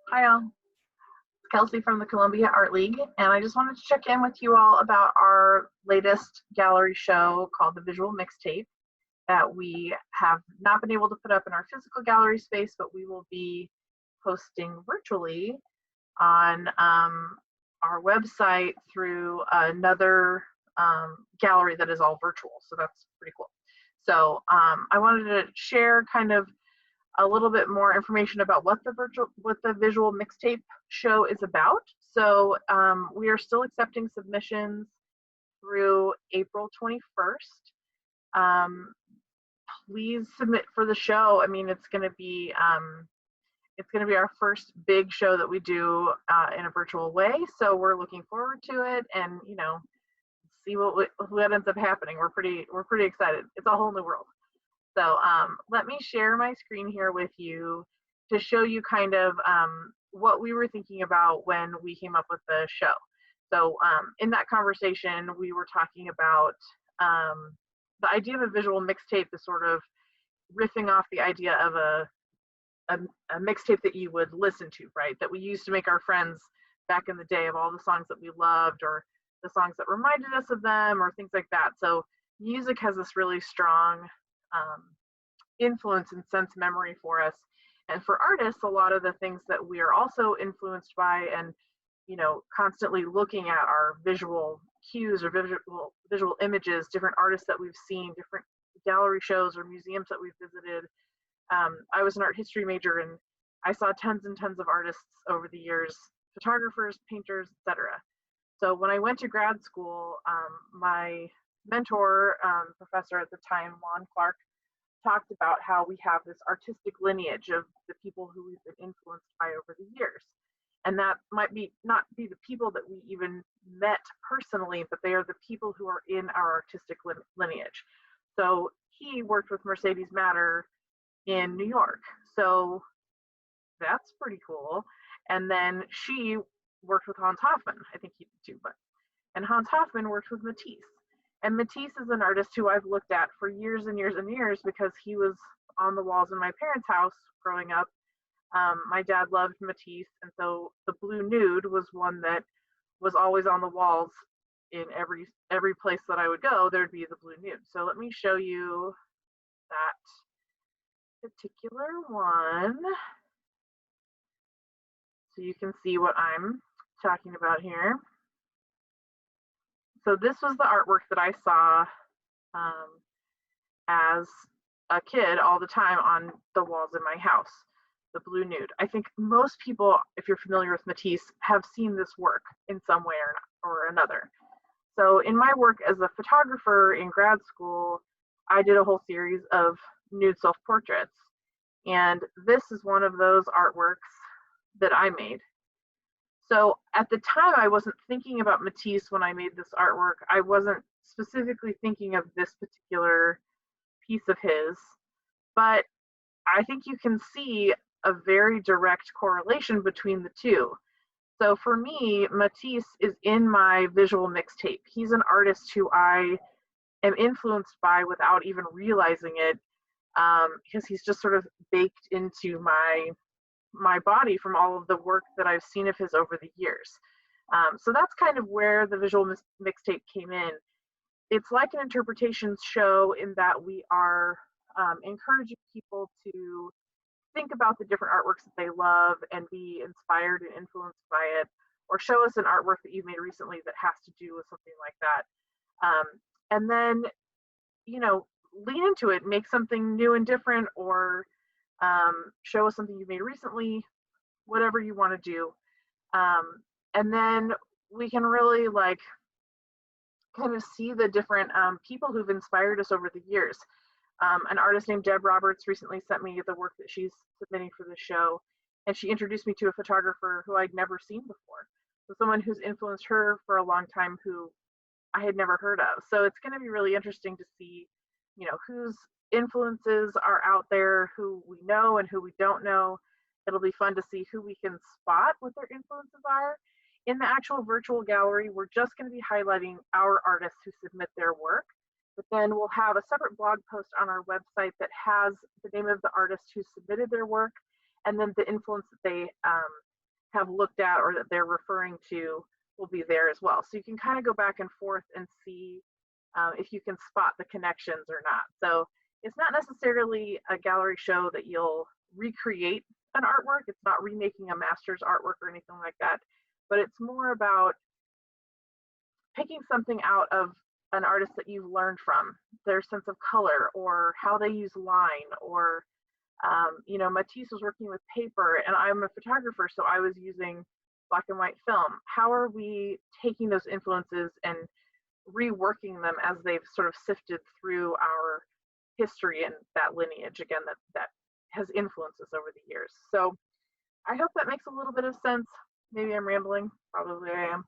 Hi all, it's Kelsey from the Columbia Art League, and I just wanted to check in with you all about our latest gallery show called the Visual Mixtape that we have not been able to put up in our physical gallery space, but we will be posting virtually on our website through another gallery that is all virtual. So that's pretty cool. So I wanted to share kind of a little bit more information about what the visual mixtape show is about. So we are still accepting submissions through April 21st. Um, please submit for the show. I mean, it's going to be our first big show that we do in a virtual way. So we're looking forward to it, and see what ends up happening. We're pretty excited. It's a whole new world. So let me share my screen here with you to show you kind of what we were thinking about when we came up with the show. So in that conversation, we were talking about the idea of a visual mixtape is sort of riffing off the idea of a, a mixtape that you would listen to, right? That we used to make our friends back in the day of all the songs that we loved or the songs that reminded us of them or things like that. So music has this really strong influence and sense memory for us. And for artists, a lot of the things that we are also influenced by and constantly looking at our visual cues or visual images, different artists that we've seen, different gallery shows or museums that we've visited. I was an art history major and I saw tons and tons of artists over the years, photographers, painters, etc. So when I went to grad school, my mentor, professor at the time, Juan Clark, talked about how we have this artistic lineage of the people who we've been influenced by over the years. And that might be not be the people that we even met personally, but they are the people who are in our artistic lineage. So he worked with Mercedes Matter in New York. So that's pretty cool. And then she worked with Hans Hofmann. I think he did too, but and Hans Hofmann worked with Matisse. And Matisse is an artist who I've looked at for years and years and years because he was on the walls in my parents' house growing up. My dad loved Matisse, and so the Blue Nude was one that was always on the walls in every place that I would go. There'd be the Blue Nude. So let me show you that particular one, so you can see what I'm talking about here. So this was the artwork that I saw as a kid all the time on the walls in my house, the Blue Nude. I think most people, if you're familiar with Matisse, have seen this work in some way or another. So in my work as a photographer in grad school, I did a whole series of nude self-portraits. And this is one of those artworks that I made. So at the time, I wasn't thinking about Matisse when I made this artwork. I wasn't specifically thinking of this particular piece of his, but I think you can see a very direct correlation between the two. So for me, Matisse is in my visual mixtape. He's an artist who I am influenced by without even realizing it, because he's just sort of baked into my body from all of the work that I've seen of his over the years. So that's kind of where the visual mixtape came in. It's like an interpretations show in that we are encouraging people to think about the different artworks that they love and be inspired and influenced by it, or show us an artwork that you've made recently that has to do with something like that. And then, lean into it, make something new and different, or show us something you made recently, whatever you want to do. And then we can really kind of see the different people who've inspired us over the years. An artist named Deb Roberts recently sent me the work that she's submitting for the show, and she introduced me to a photographer who I'd never seen before. So someone who's influenced her for a long time who I had never heard of. So it's going to be really interesting to see, whose influences are out there, who we know and who we don't know. It'll be fun to see who we can spot what their influences are. In the actual virtual gallery, we're just going to be highlighting our artists who submit their work, but then we'll have a separate blog post on our website that has the name of the artist who submitted their work and then the influence that they have looked at or that they're referring to will be there as well. So you can kind of go back and forth and see if you can spot the connections or not. So it's not necessarily a gallery show that you'll recreate an artwork. It's not remaking a master's artwork or anything like that, but it's more about picking something out of an artist that you've learned from, their sense of color or how they use line, or you know, Matisse was working with paper and I'm a photographer, so I was using black and white film. How are we taking those influences and reworking them as they've sort of sifted through our history and that lineage again that has influenced us over the years? So I hope that makes a little bit of sense. Maybe I'm rambling, probably I am.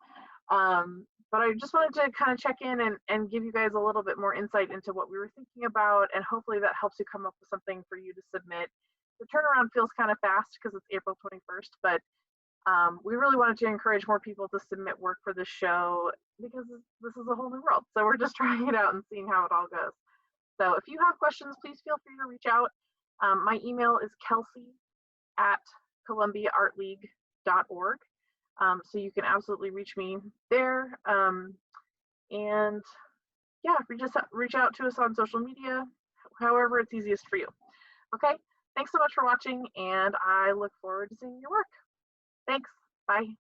But I just wanted to kind of check in and give you guys a little bit more insight into what we were thinking about, and hopefully that helps you come up with something for you to submit. The turnaround feels kind of fast because it's April 21st, but we really wanted to encourage more people to submit work for this show because this is a whole new world. So we're just trying it out and seeing how it all goes. So if you have questions, please feel free to reach out. My email is kelsey@columbiaartleague.org. So you can absolutely reach me there. And yeah, reach out to us on social media, however it's easiest for you. Okay, thanks so much for watching, and I look forward to seeing your work. Thanks, bye.